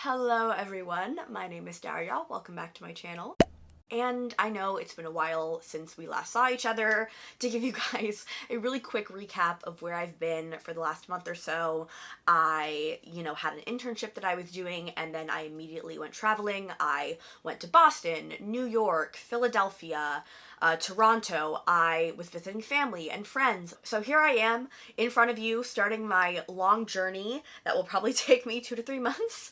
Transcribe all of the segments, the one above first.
Hello everyone, my name is Daria, welcome back to my channel. And I know it's been a while since we last saw each other. To give you guys a really quick recap of where I've been for the last month or so, I, had an internship that I was doing and then I immediately went traveling. I went to Boston, New York, Philadelphia, Toronto. I was visiting family and friends. So here I am in front of you starting my long journey that will probably take me 2 to 3 months,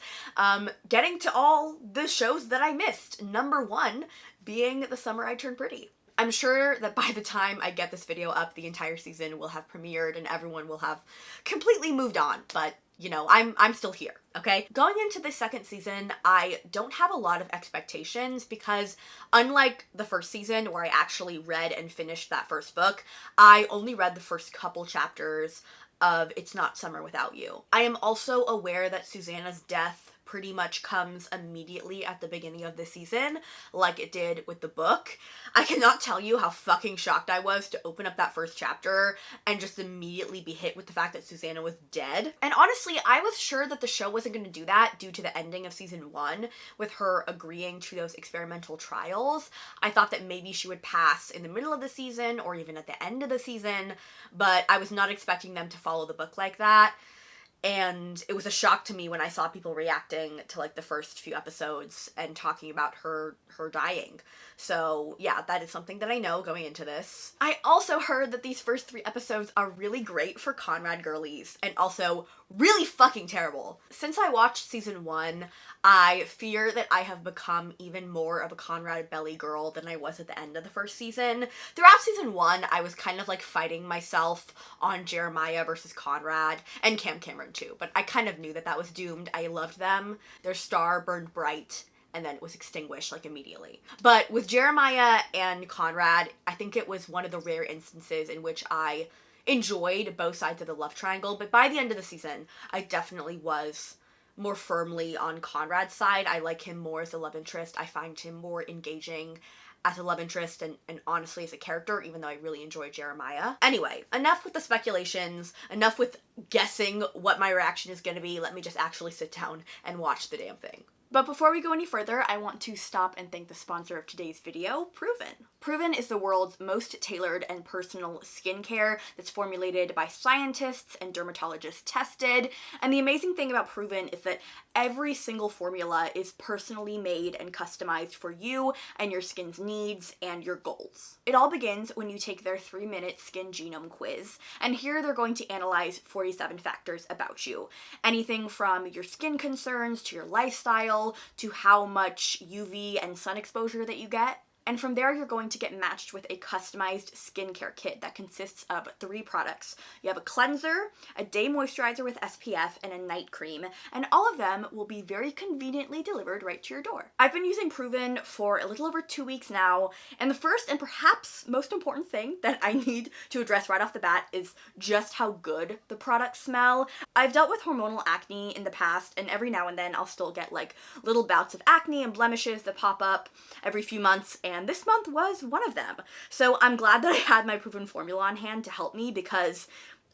getting to all the shows that I missed. Number one being The Summer I Turned Pretty. I'm sure that by the time I get this video up, the entire season will have premiered and everyone will have completely moved on, but I'm still here, okay? Going into the second season, I don't have a lot of expectations because unlike the first season where I actually read and finished that first book, I only read the first couple chapters of It's Not Summer Without You. I am also aware that Susanna's death pretty much comes immediately at the beginning of the season, like it did with the book. I cannot tell you how fucking shocked I was to open up that first chapter and just immediately be hit with the fact that Susanna was dead. And honestly, I was sure that the show wasn't going to do that due to the ending of season 1 with her agreeing to those experimental trials. I thought that maybe she would pass in the middle of the season or even at the end of the season, but I was not expecting them to follow the book like that. And it was a shock to me when I saw people reacting to like the first few episodes and talking about her dying. So yeah, that is something that I know going into this. I also heard that these first 3 episodes are really great for CONRAD girlies and also really fucking terrible. Since I watched season 1, I fear that I have become even more of a CONRAD belly girl than I was at the end of the first season. Throughout season 1, I was kind of like fighting myself on Jeremiah versus CONRAD, and Cameron too, but I kind of knew that that was doomed. I loved them. Their star burned bright and then it was extinguished like immediately. But with Jeremiah and CONRAD, I think it was one of the rare instances in which I enjoyed both sides of the love triangle, but by the end of the season, I definitely was more firmly on CONRAD's side. I like him more as a love interest. I find him more engaging as a love interest and honestly as a character, even though I really enjoy Jeremiah. Anyway, enough with the speculations, enough with guessing what my reaction is going to be. Let me just actually sit down and watch the damn thing. But before we go any further, I want to stop and thank the sponsor of today's video, Proven. Proven is the world's most tailored and personal skincare that's formulated by scientists and dermatologists tested. And the amazing thing about Proven is that every single formula is personally made and customized for you and your skin's needs and your goals. It all begins when you take their 3-minute skin genome quiz. And here they're going to analyze 47 factors about you. Anything from your skin concerns to your lifestyle, to how much UV and sun exposure that you get. And from there, you're going to get matched with a customized skincare kit that consists of 3 products. You have a cleanser, a day moisturizer with SPF, and a night cream. And all of them will be very conveniently delivered right to your door. I've been using Proven for a little over 2 weeks now. And the first and perhaps most important thing that I need to address right off the bat is just how good the products smell. I've dealt with hormonal acne in the past, and every now and then I'll still get like little bouts of acne and blemishes that pop up every few months, and this month was one of them. So I'm glad that I had my Proven formula on hand to help me because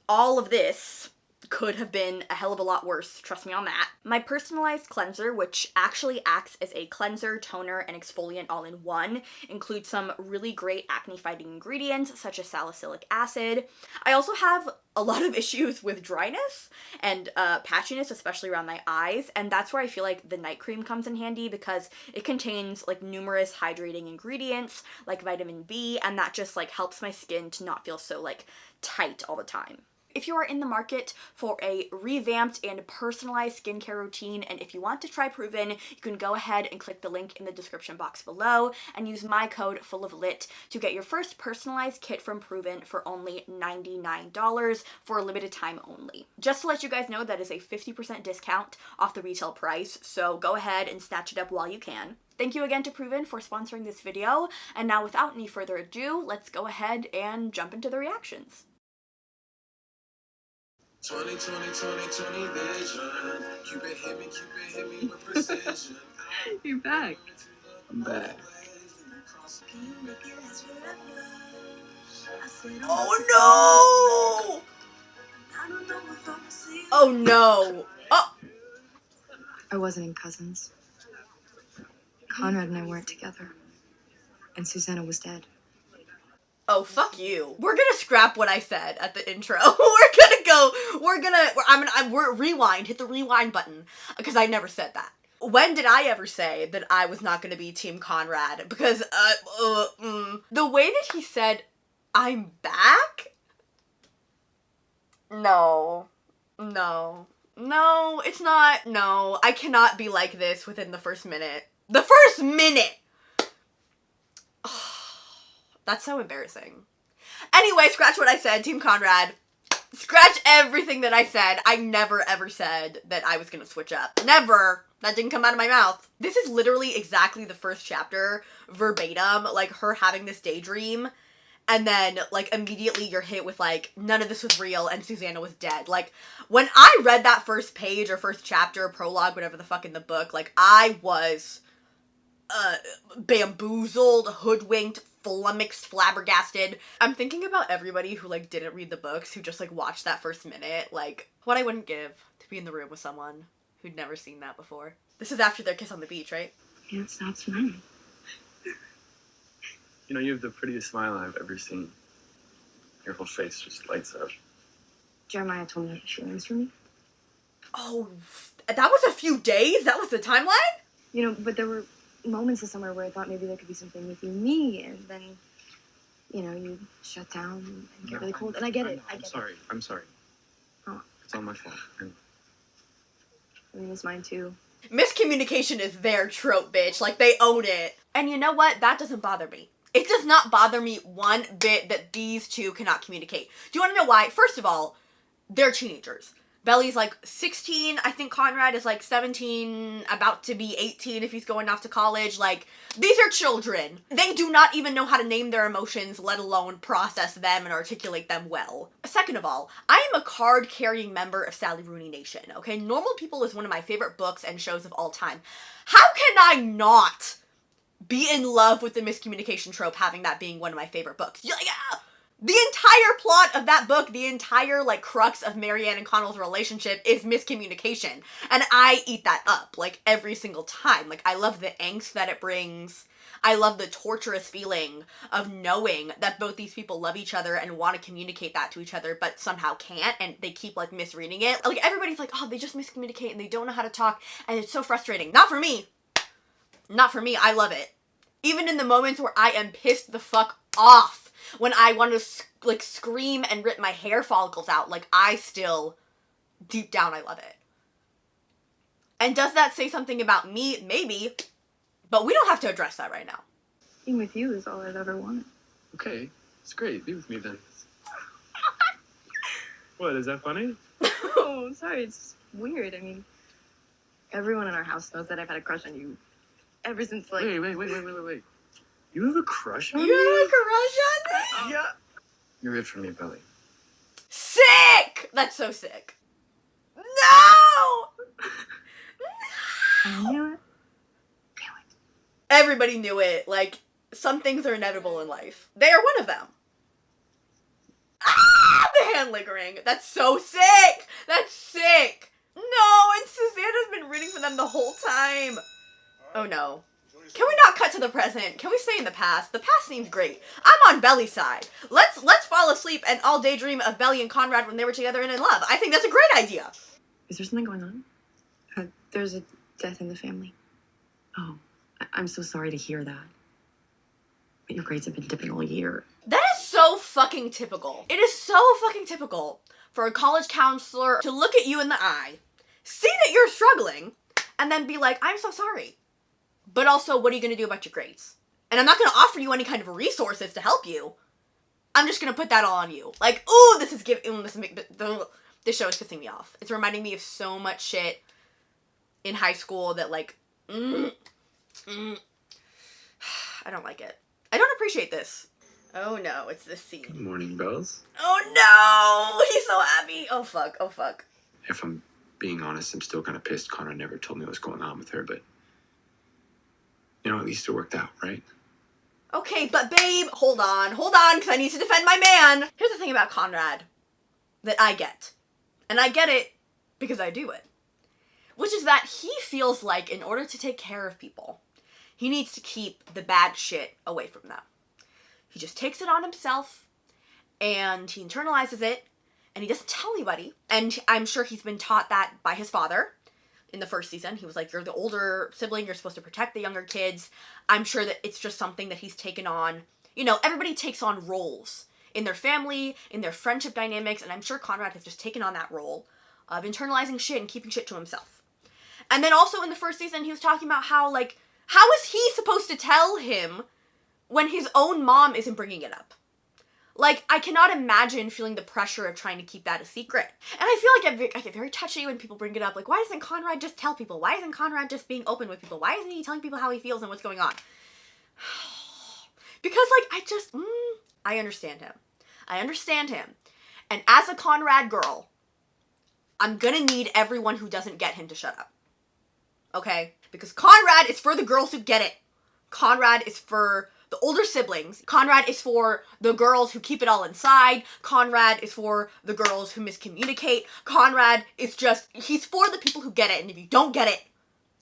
all of this could have been a hell of a lot worse, trust me on that. My personalized cleanser, which actually acts as a cleanser, toner, and exfoliant all in one, includes some really great acne-fighting ingredients such as salicylic acid. I also have a lot of issues with dryness and patchiness, especially around my eyes, and that's where I feel like the night cream comes in handy because it contains like numerous hydrating ingredients like vitamin B, and that just like helps my skin to not feel so like tight all the time. If you are in the market for a revamped and personalized skincare routine, and if you want to try Proven, you can go ahead and click the link in the description box below and use my code FULLOFLIT to get your first personalized kit from Proven for only $99 for a limited time only. Just to let you guys know, that is a 50% discount off the retail price, so go ahead and snatch it up while you can. Thank you again to Proven for sponsoring this video, and now without any further ado, let's go ahead and jump into the reactions. 20 vision. Cupid hit me with precision. You're back. I'm back. Oh no! Oh no! Oh! I wasn't in Cousins. Conrad and I weren't together. And Susanna was dead. Oh, fuck you. We're gonna scrap what I said at the intro. We're rewind, hit the rewind button, because I never said that. When did I ever say that I was not gonna be Team Conrad? Because, the way that he said, I'm back? No, it's not. No, I cannot be like this within the first minute. The first minute! That's so embarrassing. Anyway, scratch what I said, Team Conrad. Scratch everything that I said. I never ever said that I was gonna switch up. Never. That didn't come out of my mouth. This is literally exactly the first chapter, verbatim, like her having this daydream, and then, like, immediately you're hit with, like, none of this was real and Susanna was dead. Like, when I read that first page or first chapter, prologue, whatever the fuck in the book, like, I was bamboozled, hoodwinked, flummoxed, flabbergasted. I'm thinking about everybody who, like, didn't read the books, who just, like, watched that first minute, like, what I wouldn't give to be in the room with someone who'd never seen that before. This is after their kiss on the beach, right? Can't stop smiling. You know, you have the prettiest smile I've ever seen. Your whole face just lights up. Jeremiah told me he had feelings for me. Oh, that was a few days? That was the timeline? You know, but there were moments this summer where I thought maybe there could be something with you and me, and then, you know, you shut down and get really cold. And I get it. I'm sorry. Oh. It's all my fault. I mean, it's mine too. Miscommunication is their trope, bitch. Like, they own it. And you know what? That doesn't bother me. It does not bother me one bit that these two cannot communicate. Do you want to know why? First of all, they're teenagers. Belly's like 16, I think Conrad is like 17, about to be 18 if he's going off to college. Like, these are children. They do not even know how to name their emotions, let alone process them and articulate them well. Second of all, I am a card-carrying member of Sally Rooney Nation, okay? Normal People is one of my favorite books and shows of all time. How can I not be in love with the miscommunication trope, having that being one of my favorite books? Yeah! The entire plot of that book, the entire, like, crux of Marianne and Connell's relationship is miscommunication. And I eat that up, like, every single time. Like, I love the angst that it brings. I love the torturous feeling of knowing that both these people love each other and want to communicate that to each other, but somehow can't, and they keep, like, misreading it. Like, everybody's like, oh, they just miscommunicate and they don't know how to talk, and it's so frustrating. Not for me. Not for me. I love it. Even in the moments where I am pissed the fuck off, when I want to, like, scream and rip my hair follicles out, like, I still, deep down, I love it. And does that say something about me? Maybe. But we don't have to address that right now. Being with you is all I've ever wanted. Okay, it's great. Be with me then. What, is that funny? Oh, sorry, it's weird. I mean, everyone in our house knows that I've had a crush on you ever since, like... Wait. You have a crush on me? You have a crush on me? Yeah. You're it for me, Belly. Sick! That's so sick. No! I knew it. Everybody knew it. Like, some things are inevitable in life. They are one of them. Ah! The hand lingering. That's so sick! That's sick! No, and Susanna's been rooting for them the whole time. Oh no. Can we not cut to the present? Can we stay in the past? The past seems great. I'm on Belly's side. Let's fall asleep and all daydream of Belly and Conrad when they were together and in love. I think that's a great idea. Is there something going on? There's a death in the family. Oh, I'm so sorry to hear that. But your grades have been dipping all year. That is so fucking typical. It is so fucking typical for a college counselor to look at you in the eye, see that you're struggling, and then be like, I'm so sorry. But also, what are you going to do about your grades? And I'm not going to offer you any kind of resources to help you. I'm just going to put that all on you. Like, ooh, this show is pissing me off. It's reminding me of so much shit in high school that, like, I don't like it. I don't appreciate this. Oh no, it's this scene. Good morning, Bells. Oh no! He's so happy! Oh fuck, oh fuck. If I'm being honest, I'm still kind of pissed Conrad never told me what's going on with her, but... You know, at least it worked out, right? Okay, but babe, hold on, because I need to defend my man. Here's the thing about Conrad that I get. And I get it because I do it. which is that he feels like in order to take care of people, he needs to keep the bad shit away from them. He just takes it on himself, and he internalizes it, and he doesn't tell anybody. And I'm sure he's been taught that by his father. In the first season, he was like, you're the older sibling, you're supposed to protect the younger kids. I'm sure that it's just something that he's taken on. You know, everybody takes on roles in their family, in their friendship dynamics, and I'm sure Conrad has just taken on that role of internalizing shit and keeping shit to himself. And then also in the first season, he was talking about how, like, how is he supposed to tell him when his own mom isn't bringing it up? Like, I cannot imagine feeling the pressure of trying to keep that a secret. And I feel like I get very touchy when people bring it up. Like, why doesn't Conrad just tell people? Why isn't Conrad just being open with people? Why isn't he telling people how he feels and what's going on? Because, like, I understand him. I understand him. And as a Conrad girl, I'm gonna need everyone who doesn't get him to shut up. Okay? Because Conrad is for the girls who get it. Conrad is for the older siblings. Conrad is for the girls who keep it all inside. Conrad is for the girls who miscommunicate. Conrad is just, he's for the people who get it. And if you don't get it,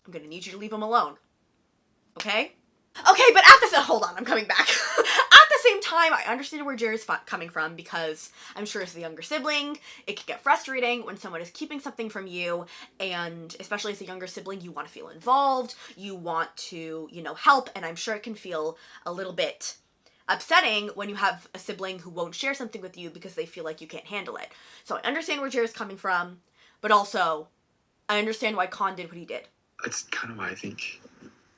I'm gonna need you to leave him alone. Okay? Okay, but hold on, I'm coming back. At the same time, I understand where Jerry's coming from, because I'm sure as the younger sibling, it can get frustrating when someone is keeping something from you, and especially as a younger sibling, you want to feel involved, you want to, you know, help, and I'm sure it can feel a little bit upsetting when you have a sibling who won't share something with you because they feel like you can't handle it. So I understand where Jerry's coming from, but also, I understand why Con did what he did. That's kind of why I think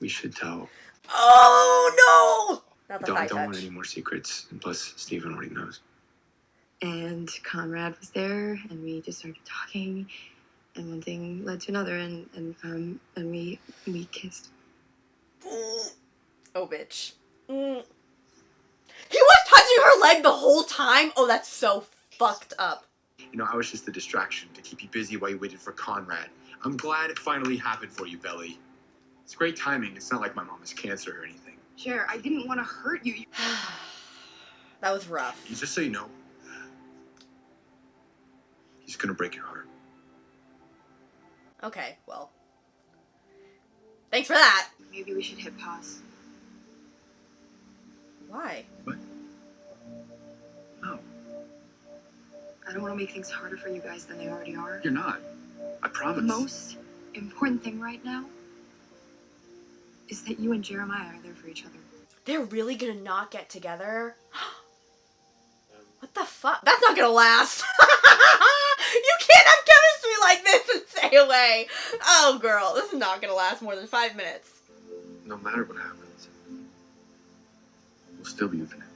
we should tell. Oh, no! Not the thigh Don't touch. want any more secrets. And plus, Steven already knows. And Conrad was there, and we just started talking, and one thing led to another, and we kissed. Oh, bitch. He was touching her leg the whole time? Oh, that's so fucked up. You know, I was just a distraction to keep you busy while you waited for Conrad. I'm glad it finally happened for you, Belly. It's great timing. It's not like my mom has cancer or anything. Sure, I didn't want to hurt you. That was rough. Just so you know, he's gonna break your heart. Okay, well. Thanks for that. Maybe we should hit pause. Why? What? No, I don't want to make things harder for you guys than they already are. you're not. I promise. The most important thing right now is that you and Jeremiah are there for each other. They're really gonna not get together? What the fuck? That's not gonna last. You can't have chemistry like this and stay away. Oh, girl, this is not gonna last more than 5 minutes. No matter what happens, we'll still be infinite.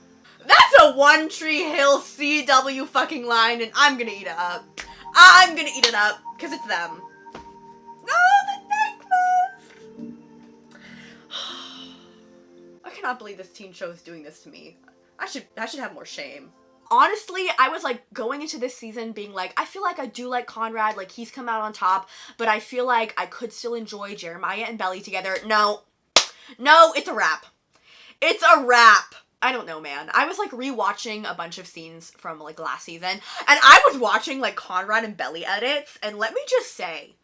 That's a One Tree Hill CW fucking line, and I'm gonna eat it up. I'm gonna eat it up, because it's them. Oh, the necklace! I cannot believe this teen show is doing this to me. I should have more shame. Honestly, I was like going into this season being like, I feel like I do like Conrad, like he's come out on top, but I feel like I could still enjoy Jeremiah and Belly together. No, it's a wrap. It's a wrap. I don't know, man. I was like rewatching a bunch of scenes from like last season, and I was watching like Conrad and Belly edits, and let me just say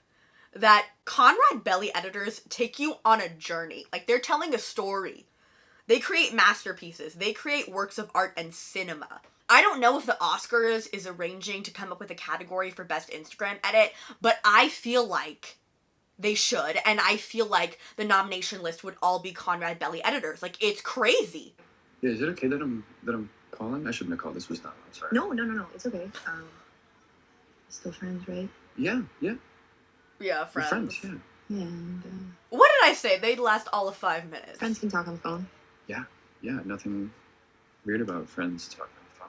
that Conrad Belly editors take you on a journey. Like, they're telling a story. They create masterpieces. They create works of art and cinema. I don't know if the Oscars is arranging to come up with a category for Best Instagram Edit, but I feel like they should, and I feel like the nomination list would all be Conrad Belly editors. Like, it's crazy. Yeah, is it okay that I'm calling? I shouldn't have called. This was dumb. I'm sorry. No, it's okay. Still friends, right? Yeah. Yeah, We're friends. friends, yeah. Yeah, and What did I say? They'd last all of 5 minutes. friends can talk on the phone. Yeah, nothing weird about friends talking on the phone.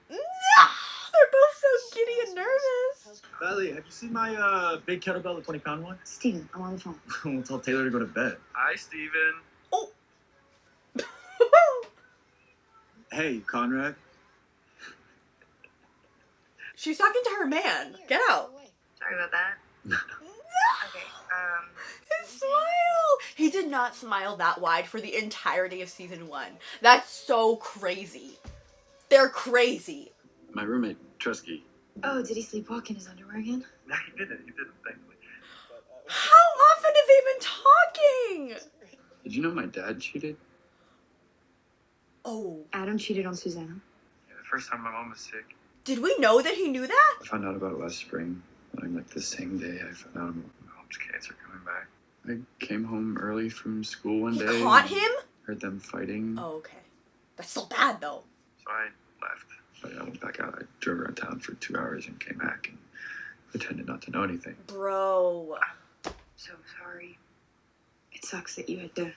No! They're both so giddy and nervous. Belly, have you seen my big kettlebell, the 20-pound one? Steven, I'm on the phone. We'll tell Taylor to go to bed. Hi, Steven. Oh. Hey, Conrad. She's talking to her man. Get out. Sorry about that. Okay, His smile! He did not smile that wide for the entirety of season 1. That's so crazy. They're crazy. My roommate, Trusky, Oh, did he sleepwalk in his underwear again? No, he didn't, thankfully. How often have they been talking? Did you know my dad cheated? Oh. Adam cheated on Susanna. Yeah, the first time my mom was sick. Did we know that he knew that? I found out about it last spring. Like the same day I found out about My mom's cancer coming back. I came home early from school one day. He caught and him? Heard them fighting. Oh, okay. That's still bad, though. So I left. But I went back out. I drove around town for 2 hours and came back and pretended not to know anything. Bro. So sorry. It sucks that you had to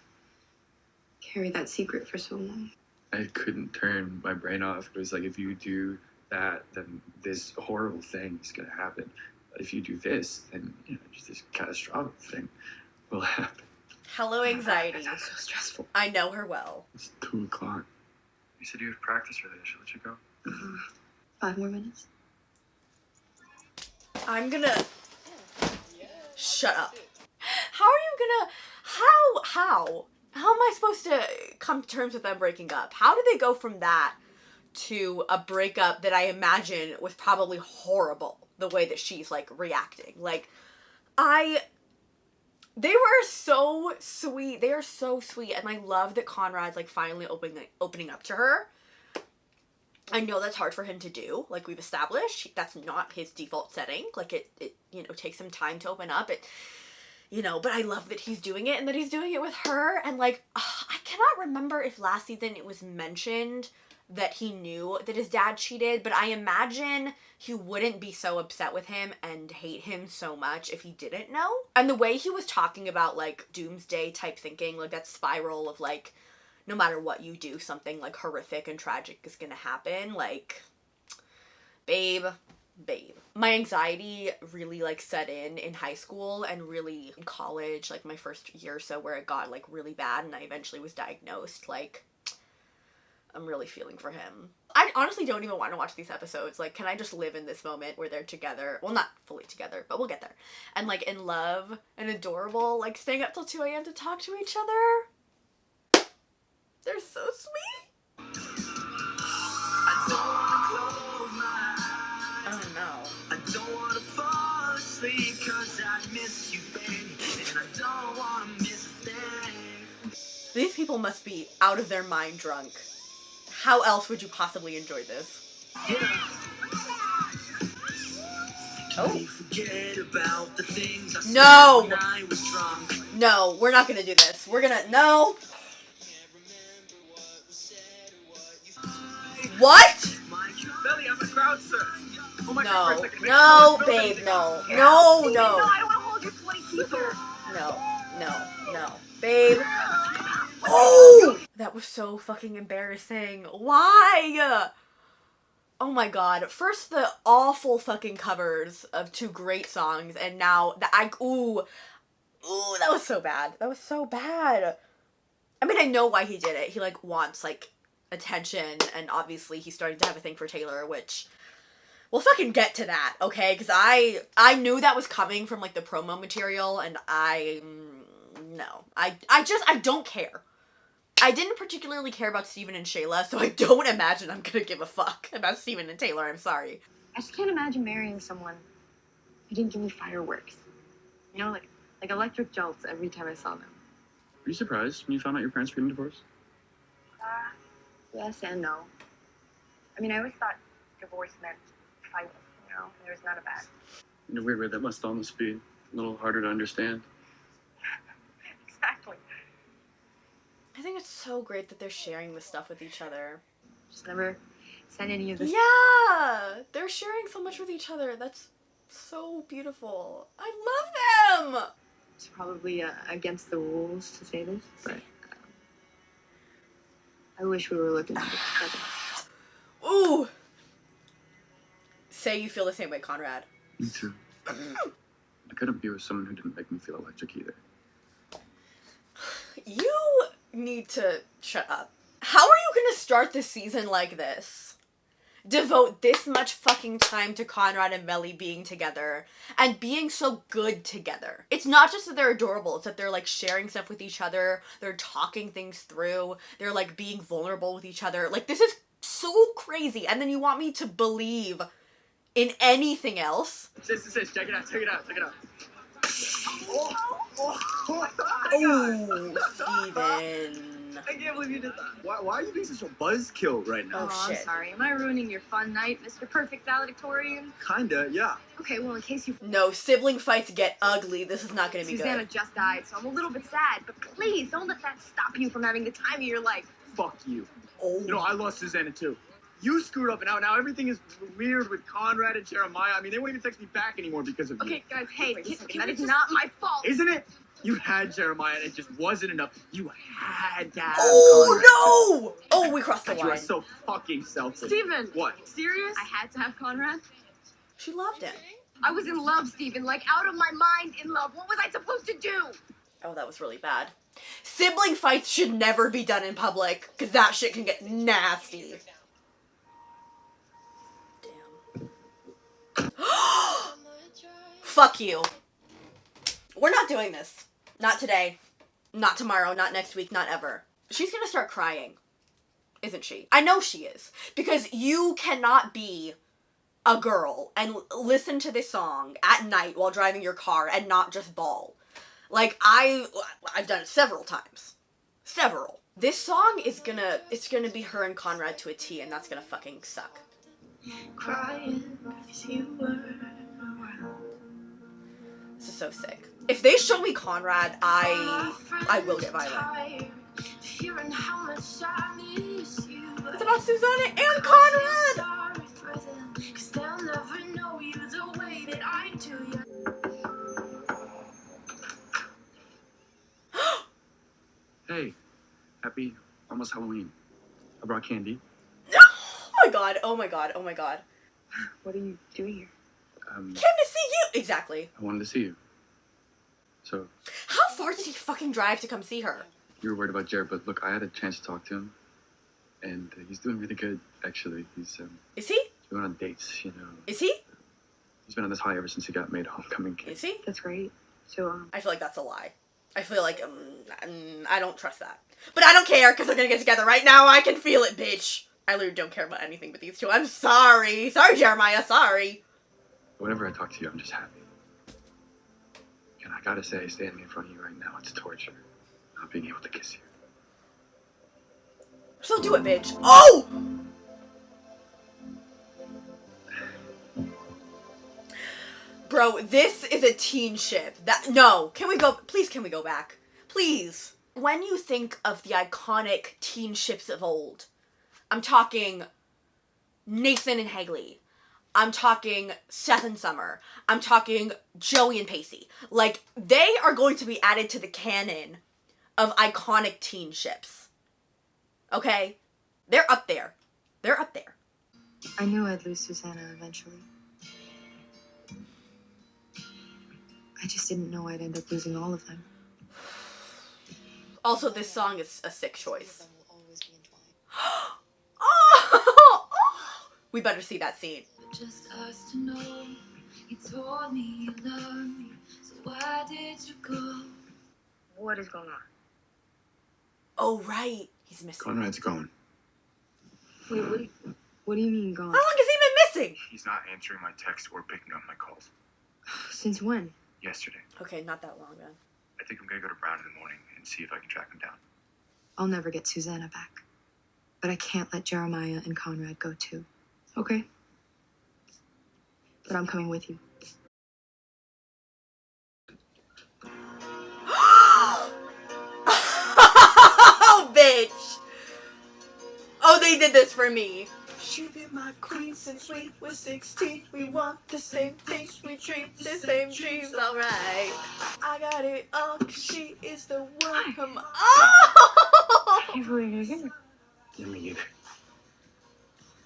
carry that secret for so long. I couldn't turn my brain off. It was like, if you do that, then this horrible thing is going to happen. If you do this, then just this catastrophic thing will happen. Hello, anxiety. That's so stressful. I know her well. It's 2 o'clock. You said you have practice early. I should let you go. 5 more minutes. I'm gonna... Shut up. How are you gonna... How am I supposed to come to terms with them breaking up? How did they go from that to a breakup that I imagine was probably horrible, the way that she's, like, reacting? Like, they were so sweet. They are so sweet, and I love that Conrad's, like, finally opening up to her. I know that's hard for him to do, like we've established. That's not his default setting. Like, it takes him time to open up. But I love that he's doing it and that he's doing it with her. And, like, I cannot remember if last season it was mentioned that he knew that his dad cheated, but I imagine he wouldn't be so upset with him and hate him so much if he didn't know. And the way he was talking about, like, doomsday type thinking, like that spiral of, like, no matter what you do, something, like, horrific and tragic is gonna happen. Like, babe. My anxiety really, like, set in high school and really in college, like, my first year or so, where it got, like, really bad and I eventually was diagnosed. Like, I'm really feeling for him. I honestly don't even want to watch these episodes. Like, can I just live in this moment where they're together? Well, not fully together, but we'll get there. And, like, in love and adorable, like, staying up till 2 a.m. to talk to each other. They're so sweet. Oh no. I don't wanna fall asleep 'cause I miss you, baby, and I don't wanna miss a thing. These people must be out of their mind drunk. How else would you possibly enjoy this? Yeah. Oh. Can we forget about the things I said No! when I was drunk? No, we're not gonna do this. We're gonna... No! What? Belly, I'm a grouser. Oh my No. God, for a second. No, babe, no. No, No, no. I don't want to hold your 20 teaser. No. Babe. Oh! That was so fucking embarrassing. Why? Oh my god. First the awful fucking covers of 2 great songs, and now ooh, that was so bad. That was so bad. I mean, I know why he did it. He, like, wants, like, attention, and obviously he's starting to have a thing for Taylor, which we'll fucking get to that, okay? Because I knew that was coming from, like, the promo material, and no. I don't care. I didn't particularly care about Steven and Shayla, so I don't imagine I'm gonna give a fuck about Steven and Taylor, I'm sorry. I just can't imagine marrying someone who didn't give me fireworks. You know, like electric jolts every time I saw them. Were you surprised when you found out your parents were getting divorced? Yes and no. I mean, I always thought divorce meant fight, and there's none of that. In a weird way, that must almost be a little harder to understand. Exactly. I think it's so great that they're sharing this stuff with each other. Just never said any of this. Yeah! They're sharing so much with each other. That's so beautiful. I love them! It's probably against the rules to say this, but I wish we were looking at it together. Ooh! Say you feel the same way, Conrad. Me too. I couldn't be with someone who didn't make me feel electric either. You need to shut up. How are you gonna start this season like this? Devote this much fucking time to Conrad and Melly being together and being so good together. It's not just that they're adorable, it's that they're, like, sharing stuff with each other, they're talking things through, they're, like, being vulnerable with each other. Like, this is so crazy, and then you want me to believe in anything else. Sis, check it out, check it out, check it out. Oh, Steven. I can't believe you did that. Why are you being such a buzzkill right now? Oh, I'm shit. sorry. Am I ruining your fun night, Mr. Perfect Valedictorian? Kinda, yeah. Okay, well, in case you... No, sibling fights get ugly. This is not gonna be Susanna good. just died, so I'm a little bit sad, but please don't let that stop you from having the time of your life. Fuck you. Oh. You know, I lost Susanna too. You screwed up, and now everything is weird with Conrad and Jeremiah. I mean, they won't even text me back anymore because of you. Okay, guys, hey, Wait a second, that we is just- not my fault. Isn't it? You had Jeremiah, and it just wasn't enough. You had to have Conrad. Oh no! Oh, we crossed the You are line. so fucking selfish. Steven. What? Serious? I had to have Conrad. She loved him. I was in love, Steven, like out of my mind in love. What was I supposed to do? Oh, that was really bad. Sibling fights should never be done in public, because that shit can get nasty. Damn. Fuck you. We're not doing this. Not today. Not tomorrow. Not next week. Not ever. She's gonna start crying. Isn't she? I know she is. Because you cannot be a girl and listen to this song at night while driving your car and not just bawl. Like, I've done it several times. Several. This song is it's gonna be her and Conrad to a T, and that's gonna fucking suck. Crying 'cause you were around. This is so sick. If they show me Conrad, I will get violent. Hearing how much I miss you. It's about Susanna and Conrad! Sorry for them, 'cause they'll never know you the way that I do you. Hey, happy almost Halloween. I brought candy. Oh my god, oh my god, oh my god. What are you doing here? Came to see you! Exactly. I wanted to see you. So, How far did he fucking drive to come see her? you were worried about Jared, but look, I had a chance to talk to him. And he's doing really good, actually. He's Is he? going on dates, you know. Is he? He's been on this high ever since he got made homecoming kid. Is he? That's great. So, I feel like that's a lie. I feel like, I don't trust that. But I don't care, because they're gonna get together right now. I can feel it, bitch. I literally don't care about anything but these two. I'm sorry. Sorry, Jeremiah. Sorry. Whenever I talk to you, I'm just happy. And I gotta say, standing in front of you right now, it's torture. Not being able to kiss you. So do it, bitch. Oh! Bro, this is a teen ship. No. Can we go back? Please. When you think of the iconic teen ships of old, I'm talking Nathan and Hagley. I'm talking Seth and Summer. I'm talking Joey and Pacey. Like, they are going to be added to the canon of iconic teen ships. Okay? They're up there. They're up there. I knew I'd lose Susanna eventually. I just didn't know I'd end up losing all of them. Also, this song is a sick choice. Oh! We better see that scene. Just us to know. You told me you loved me. So why did you go? What is going on? Oh, right. He's missing. Conrad's gone. Wait, what do you mean How gone? long has he been missing? He's not answering my text or picking up my calls. Since when? Yesterday. Okay, not that long then. I think I'm gonna go to Brown in the morning and see if I can track him down. I'll never get Susanna back. But I can't let Jeremiah and Conrad go too. Okay? But I'm coming with you. Oh, bitch! Oh, they did this for me. She be my queen since we were 16. We want the same things, we dream the same dreams, alright. I got it all, 'cause she is the one from... Oh! Can't believe you're here. Yeah, me either.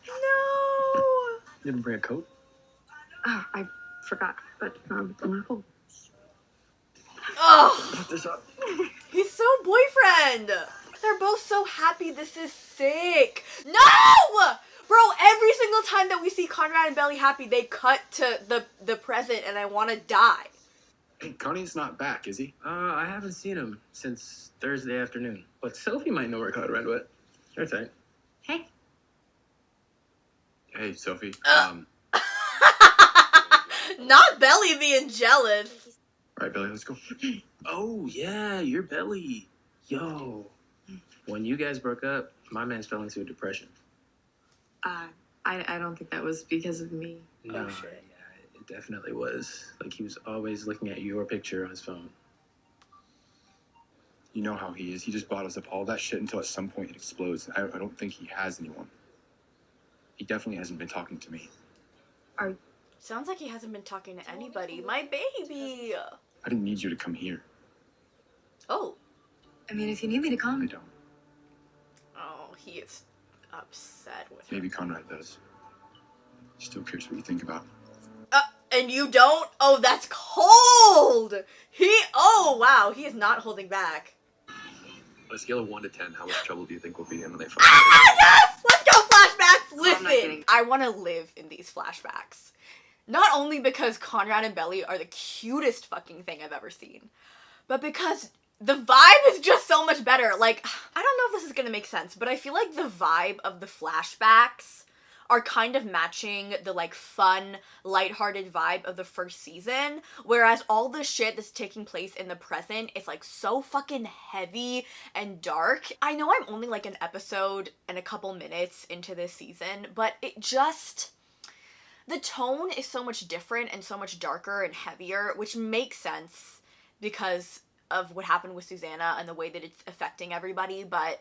No! You didn't bring a coat? Oh, I forgot, but I'm gonna hold. Oh! Put this up. He's so boyfriend! They're both so happy. This is sick. No! Bro, every single time that we see Conrad and Belly happy, they cut to the present and I want to die. Hey, Connie's not back, is he? I haven't seen him since Thursday afternoon. But Sophie might know where Conrad went. That's right. Hey. Hey, Sophie. Not Belly being jealous. All right, Belly, let's go. Oh, yeah, you're Belly. Yo, when you guys broke up, my man fell into a depression. I don't think that was because of me. No, shit. yeah, it definitely was. Like, he was always looking at your picture on his phone. You know how he is. He just bottles up all that shit until at some point it explodes. I don't think he has anyone. He definitely hasn't been talking to me. Sounds like he hasn't been talking to anybody. My baby. I didn't need you to come here. Oh. I mean, if you need me to I come. don't. Oh, he is upset with her. Maybe Conrad does. Still cares what you think about. And you don't? Oh, that's cold! Oh, wow, he is not holding back. On a scale of 1 to 10, how much trouble do you think we'll be in when they find Ah, yes! Let's go, flashbacks! I'm not Listen, kidding. I want to live in these flashbacks. Not only because Conrad and Belly are the cutest fucking thing I've ever seen, but because the vibe is just so much better. Like, I don't know if this is gonna make sense, but I feel like the vibe of the flashbacks are kind of matching the, like, fun, lighthearted vibe of the first season, whereas all the shit that's taking place in the present is, like, so fucking heavy and dark. I know I'm only, like, an episode and a couple minutes into this season, but it just... the tone is so much different and so much darker and heavier, which makes sense because of what happened with Susanna and the way that it's affecting everybody, but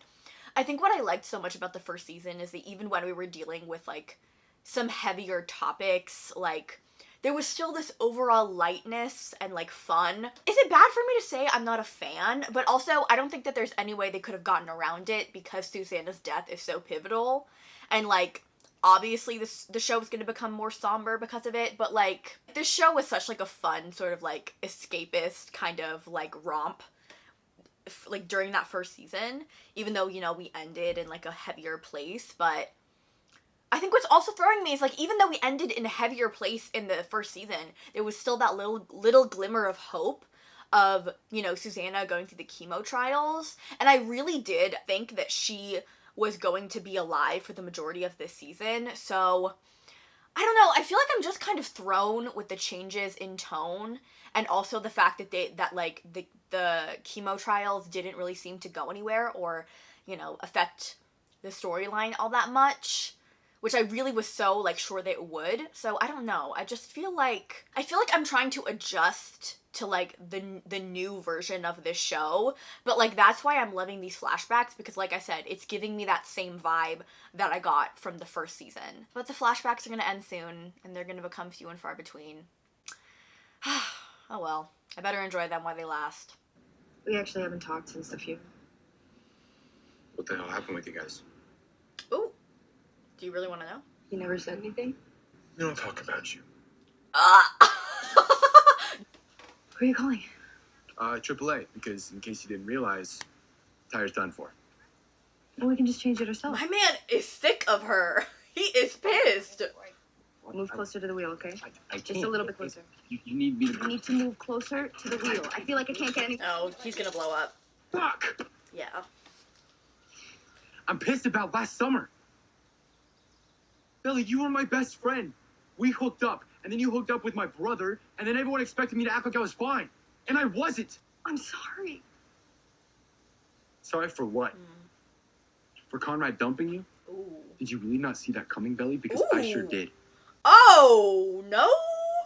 I think what I liked so much about the first season is that even when we were dealing with, like, some heavier topics, like, there was still this overall lightness and, like, fun. Is it bad for me to say I'm not a fan? But also, I don't think that there's any way they could have gotten around it because Susanna's death is so pivotal. And, like, obviously the show is going to become more somber because of it, but, like, this show was such, like, a fun sort of, like, escapist kind of, like, romp, like, during that first season, even though, you know, we ended in, like, a heavier place. But I think what's also throwing me is, like, even though we ended in a heavier place in the first season, there was still that little glimmer of hope of, you know, Susanna going through the chemo trials, and I really did think that she was going to be alive for the majority of this season. So I don't know, I feel like I'm just kind of thrown with the changes in tone, and also the fact that the chemo trials didn't really seem to go anywhere or, you know, affect the storyline all that much, which I really was so, like, sure that it would. So I don't know, I just feel like I'm trying to adjust to, like, the new version of this show, but, like, that's why I'm loving these flashbacks, because, like I said, it's giving me that same vibe that I got from the first season. But the flashbacks are gonna end soon, and they're gonna become few and far between. Oh well, I better enjoy them while they last. We actually haven't talked since the feud. What the hell happened with you guys? Ooh, do you really want to know? You never said anything? We don't talk about you. Who are you calling? AAA, because in case you didn't realize, Tyre's done for. Well, we can just change it ourselves. My man is sick of her. He is pissed. Move closer to the wheel, okay? I Just a can't. little bit closer. You need me You to... need to move closer to the wheel. I feel like I can't get any... Oh, he's gonna blow up. Fuck! Yeah. I'm pissed about last summer. Billy, you were my best friend. We hooked up, and then you hooked up with my brother, and then everyone expected me to act like I was fine. And I wasn't. I'm sorry. Sorry for what? For Conrad dumping you? Ooh. Did you really not see that coming, Belly? Because I sure Ooh. did. Oh, no?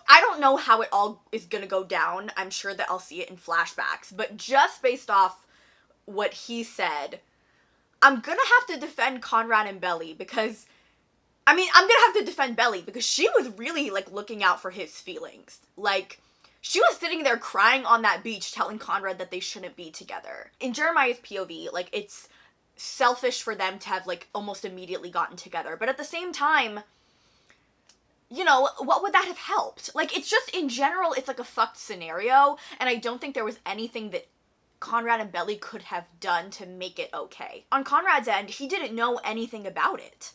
I don't know how it all is gonna go down. I'm sure that I'll see it in flashbacks. But just based off what he said, I'm gonna have to defend Conrad and Belly because... I mean, I'm gonna have to defend Belly because she was really, like, looking out for his feelings. Like, she was sitting there crying on that beach telling Conrad that they shouldn't be together. In Jeremiah's POV, like, it's selfish for them to have, like, almost immediately gotten together. But at the same time, you know, what would that have helped? Like, it's just, in general, it's like a fucked scenario, and I don't think there was anything that Conrad and Belly could have done to make it okay. On Conrad's end, he didn't know anything about it.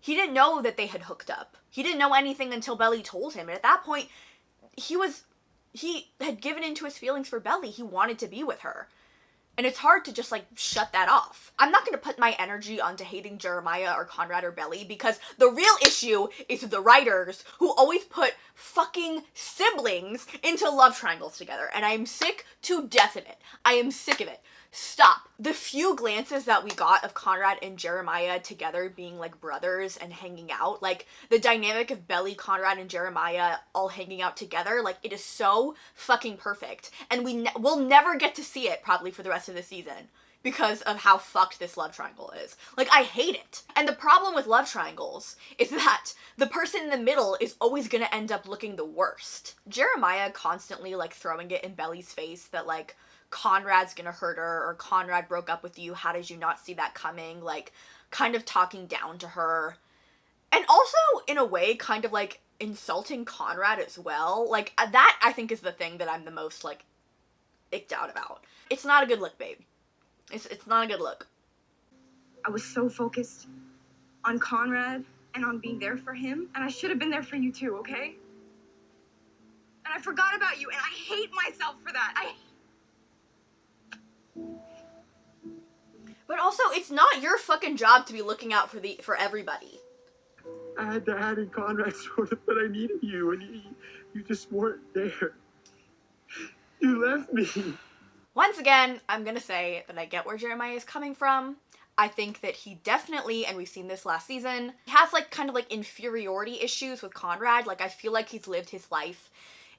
He didn't know that they had hooked up. He didn't know anything until Belly told him, and at that point, he had given into his feelings for Belly. He wanted to be with her. And it's hard to just, like, shut that off. I'm not going to put my energy onto hating Jeremiah or Conrad or Belly because the real issue is the writers who always put fucking siblings into love triangles together, and I am sick to death of it. I am sick of it. Stop. The few glances that we got of Conrad and Jeremiah together being like brothers and hanging out, like the dynamic of Belly, Conrad, and Jeremiah all hanging out together, like it is so fucking perfect. And we'll never get to see it probably for the rest of the season because of how fucked this love triangle is. Like, I hate it. And the problem with love triangles is that the person in the middle is always gonna end up looking the worst. Jeremiah constantly like throwing it in Belly's face that like Conrad's gonna hurt her, or Conrad broke up with you, how did you not see that coming, like kind of talking down to her, and also in a way kind of like insulting Conrad as well. Like that I think is the thing that I'm the most like icked out about. It's not a good look, babe. It's not a good look. I was so focused on Conrad and on being there for him, and I should have been there for you too, okay? And I forgot about you, and I hate myself for that. But also, it's not your fucking job to be looking out for everybody. I had Dad and Conrad sort of, but I needed you, and you just weren't there. You left me. Once again, I'm gonna say that I get where Jeremiah is coming from. I think that he definitely, and we've seen this last season, has like kind of like inferiority issues with Conrad. Like I feel like he's lived his life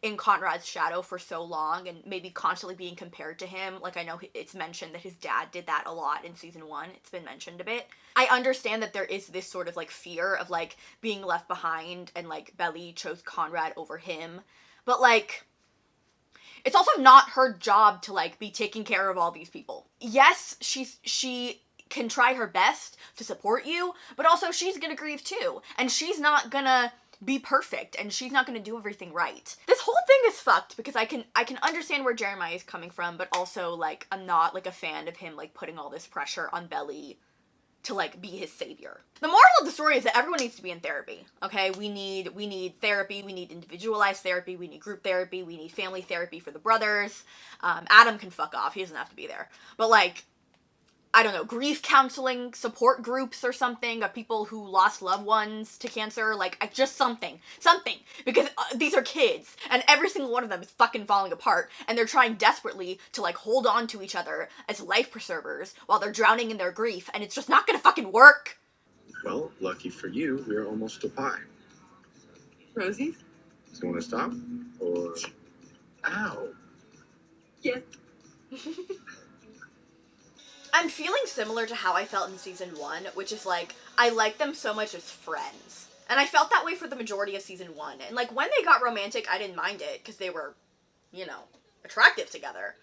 in Conrad's shadow for so long and maybe constantly being compared to him. Like I know it's mentioned that his dad did that a lot in season 1. It's been mentioned a bit. I understand that there is this sort of like fear of like being left behind, and like Belly chose Conrad over him. But like, it's also not her job to like be taking care of all these people. Yes, she can try her best to support you, but also she's gonna grieve too. And she's not gonna be perfect, and she's not gonna do everything right. This whole thing is fucked because I can understand where Jeremiah is coming from, but also like I'm not like a fan of him like putting all this pressure on Belly to like be his savior. The moral of the story is that everyone needs to be in therapy, okay? We need therapy, we need individualized therapy, we need group therapy, we need family therapy for the brothers. Adam can fuck off, he doesn't have to be there. But like, I don't know, grief counseling, support groups or something of people who lost loved ones to cancer, like just something, because these are kids and every single one of them is fucking falling apart, and they're trying desperately to like hold on to each other as life preservers while they're drowning in their grief, and it's just not gonna fucking work. Well, lucky for you, we're almost to pie. Rosie's? So you want to stop? Or... Ow. Yes. I'm feeling similar to how I felt in season 1, which is like, I like them so much as friends. And I felt that way for the majority of season 1. And like, when they got romantic, I didn't mind it, because they were, you know, attractive together.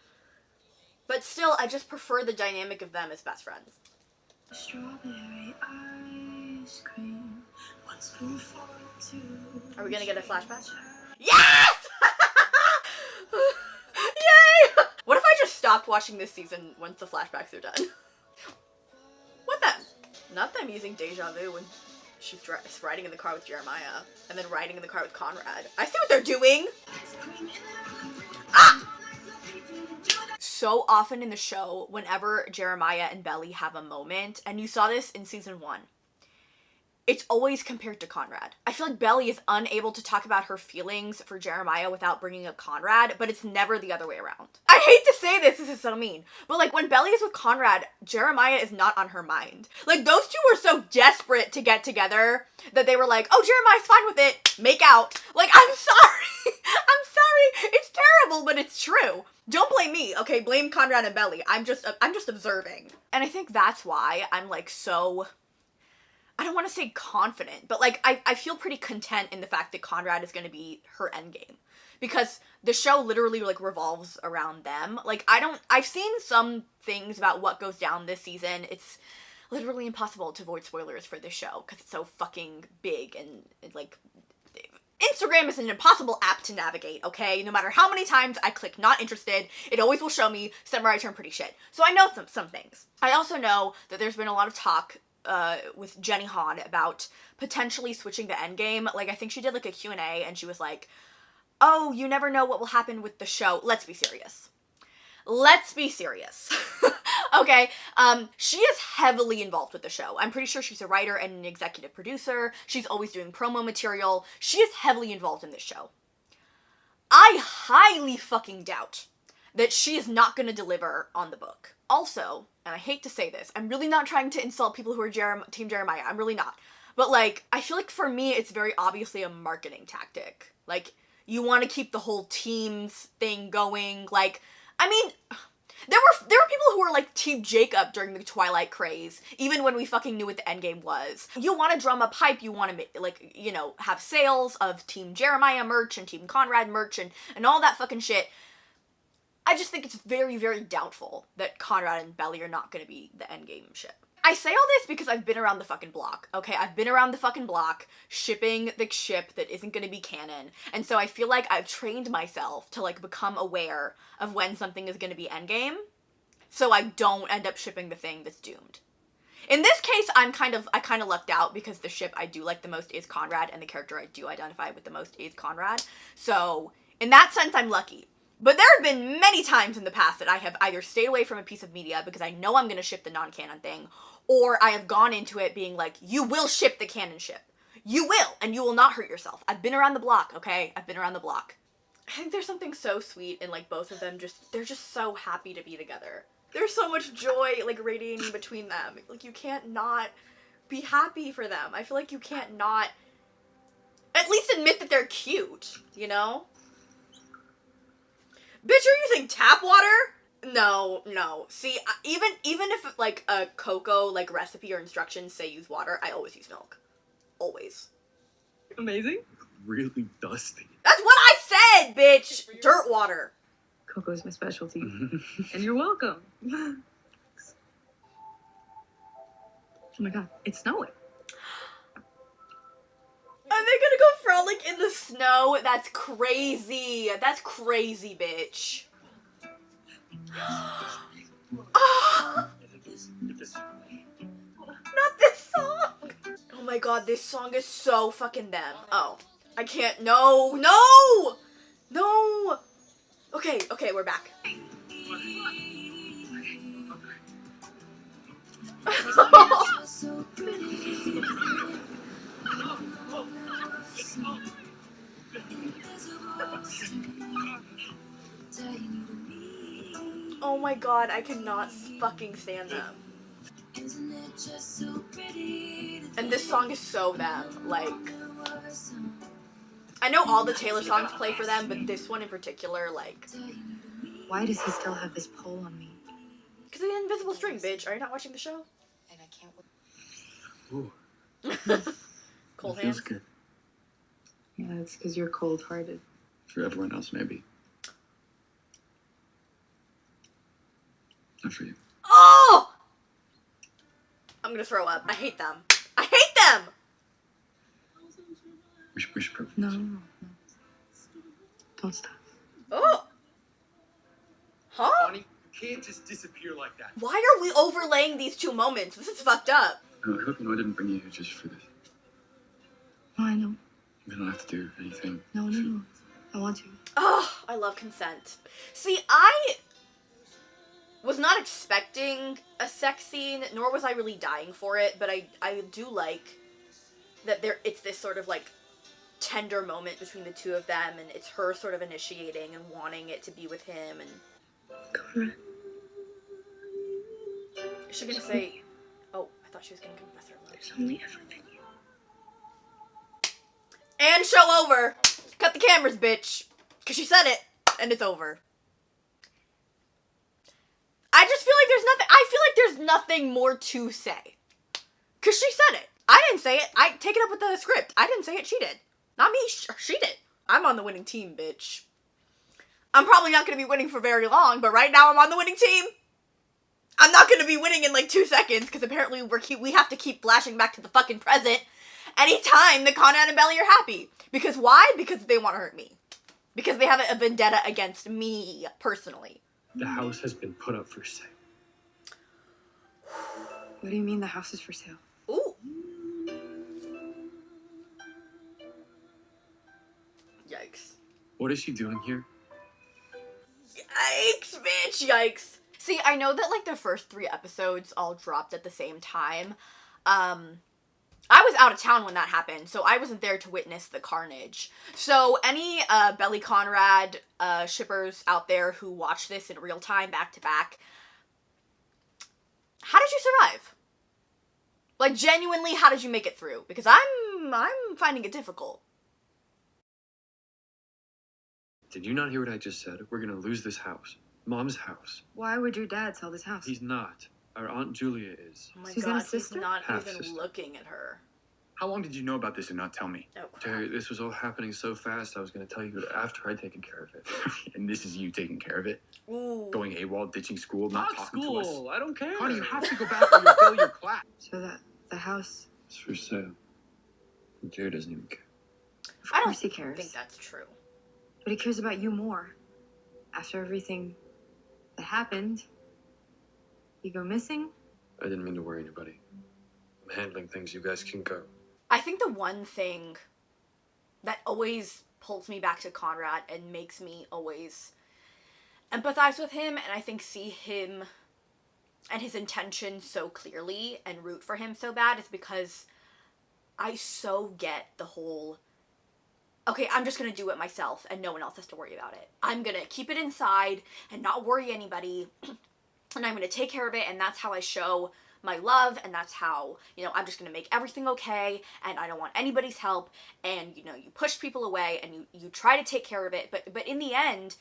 But still, I just prefer the dynamic of them as best friends. Strawberry ice cream. Are we gonna get a flashback? Yes! Yay! What if I just stopped watching this season once the flashbacks are done? What then? Not them using deja vu when she's riding in the car with Jeremiah and then riding in the car with Conrad. I see what they're doing! Ah! So often in the show, whenever Jeremiah and Belly have a moment, and you saw this in season 1, it's always compared to Conrad. I feel like Belly is unable to talk about her feelings for Jeremiah without bringing up Conrad, but it's never the other way around. I hate to say this is so mean, but like when Belly is with Conrad, Jeremiah is not on her mind. Like those two were so desperate to get together that they were like, oh, Jeremiah's fine with it, make out. Like, I'm sorry, I'm sorry, it's terrible, but it's true. Don't blame me, okay? Blame Conrad and Belly. I'm just observing. And I think that's why I'm like so, I don't want to say confident, but like I feel pretty content in the fact that Conrad is going to be her endgame, because the show literally like revolves around them. Like I've seen some things about what goes down this season. It's literally impossible to avoid spoilers for this show because it's so fucking big, and it's like, Instagram is an impossible app to navigate, okay? No matter how many times I click not interested, it always will show me somewhere I turn pretty shit. So I know some things. I also know that there's been a lot of talk with Jenny Han about potentially switching the endgame. Like, I think she did like a Q&A and she was like, oh, you never know what will happen with the show. Let's be serious. Let's be serious. Okay, she is heavily involved with the show. I'm pretty sure she's a writer and an executive producer. She's always doing promo material. She is heavily involved in this show. I highly fucking doubt that she is not gonna deliver on the book. Also, and I hate to say this, I'm really not trying to insult people who are Team Jeremiah. I'm really not. But, like, I feel like for me, it's very obviously a marketing tactic. Like, you want to keep the whole teams thing going. Like, I mean, there were people who were like Team Jacob during the Twilight craze, even when we fucking knew what the endgame was. You want to drum up hype, you want to, like, you know, have sales of Team Jeremiah merch and Team Conrad merch and all that fucking shit. I just think it's very, very doubtful that Conrad and Belly are not going to be the endgame ship. I say all this because I've been around the fucking block, okay? I've been around the fucking block shipping the ship that isn't gonna be canon, and so I feel like I've trained myself to, like, become aware of when something is gonna be endgame, so I don't end up shipping the thing that's doomed. In this case, I kind of lucked out because the ship I do like the most is Conrad, and the character I do identify with the most is Conrad, so in that sense, I'm lucky. But there have been many times in the past that I have either stayed away from a piece of media because I know I'm going to ship the non-canon thing, or I have gone into it being like, you will ship the canon ship. You will, and you will not hurt yourself. I've been around the block, okay? I've been around the block. I think there's something so sweet in, like, both of them they're just so happy to be together. There's so much joy, like, radiating between them. Like, you can't not be happy for them. I feel like you can't not at least admit that they're cute, you know? Bitch, are you using tap water? No. See, even if, like, a cocoa, like, recipe or instructions say use water, I always use milk. Always. Amazing. Really dusty. That's what I said, bitch! Dirt water. Cocoa is my specialty. And you're welcome. Oh my god, it's snowing. Are they gonna go frolic in the snow? That's crazy. That's crazy, bitch. Ah! Not this song. Oh my god, this song is so fucking them. Oh, I can't. No. Okay, we're back. Oh my god, I cannot fucking stand them. And this song is so them, like... I know all the Taylor songs play for them, but this one in particular, like... Why does he still have this pull on me? Because of the invisible string, bitch. Are you not watching the show? And I can't... Ooh, Cold it hands. feels good. Yeah, it's because you're cold-hearted. For everyone else, maybe. Not for you. Oh! I'm gonna throw up. I hate them. I hate them! We should prove No. Don't stop. Oh! Huh? Bonnie, you can't just disappear like that. Why are we overlaying these two moments? This is fucked up. I hope you know I didn't bring you here just for this. Oh, I know. You don't have to do anything. No. I want to. Oh, I love consent. See, I was not expecting a sex scene, nor was I really dying for it, but I do like that it's this sort of, like, tender moment between the two of them, and it's her sort of initiating and wanting it to be with him, and... Conrad. Is she gonna say... Oh, I thought she was gonna confess her love. There's only ever been you. And show over! Cut the cameras, bitch! Because she said it, and it's over. I just feel like there's nothing more to say. Because she said it. I didn't say it. I take it up with the script. I didn't say it, she did. Not me, she did. I'm on the winning team, bitch. I'm probably not going to be winning for very long, but right now I'm on the winning team. I'm not going to be winning in like 2 seconds, because apparently we have to keep flashing back to the fucking present anytime that Conrad and Belly are happy. Because why? Because they want to hurt me. Because they have a vendetta against me, personally. The house has been put up for sale. What do you mean the house is for sale? Ooh. Yikes. What is she doing here? Yikes, bitch, yikes. See, I know that, like, the first 3 episodes all dropped at the same time. I was out of town when that happened, so I wasn't there to witness the carnage. So any Belly Conrad shippers out there who watch this in real time, back to back, how did you survive? Like, genuinely, how did you make it through? Because I'm finding it difficult. Did you not hear what I just said? We're gonna lose this house. Mom's house. Why would your dad sell this house? He's not. Our Aunt Julia is. Oh my Susanna's god, he's sister? not even Half-sister. looking at her. How long did you know about this and not tell me? Oh, crap. Terry, this was all happening so fast, I was gonna tell you after I'd taken care of it. And this is you taking care of it? Ooh. Going AWOL, ditching school, not talking to us? I don't care. Honey, you have to go back or you'll fail your class. So the house, It's for sale. And Terry doesn't even care. of I don't course he cares. think that's true. But he cares about you more. After everything that happened, you go missing? I didn't mean to worry anybody. I'm handling things, you guys can go. I think the one thing that always pulls me back to Conrad and makes me always empathize with him, and I think see him and his intentions so clearly and root for him so bad, is because I so get the whole, okay, I'm just gonna do it myself and no one else has to worry about it. I'm gonna keep it inside and not worry anybody, and I'm gonna take care of it, and that's how I show my love, and that's how, you know, I'm just gonna make everything okay, and I don't want anybody's help, and, you know, you push people away, and you try to take care of it, but in the end,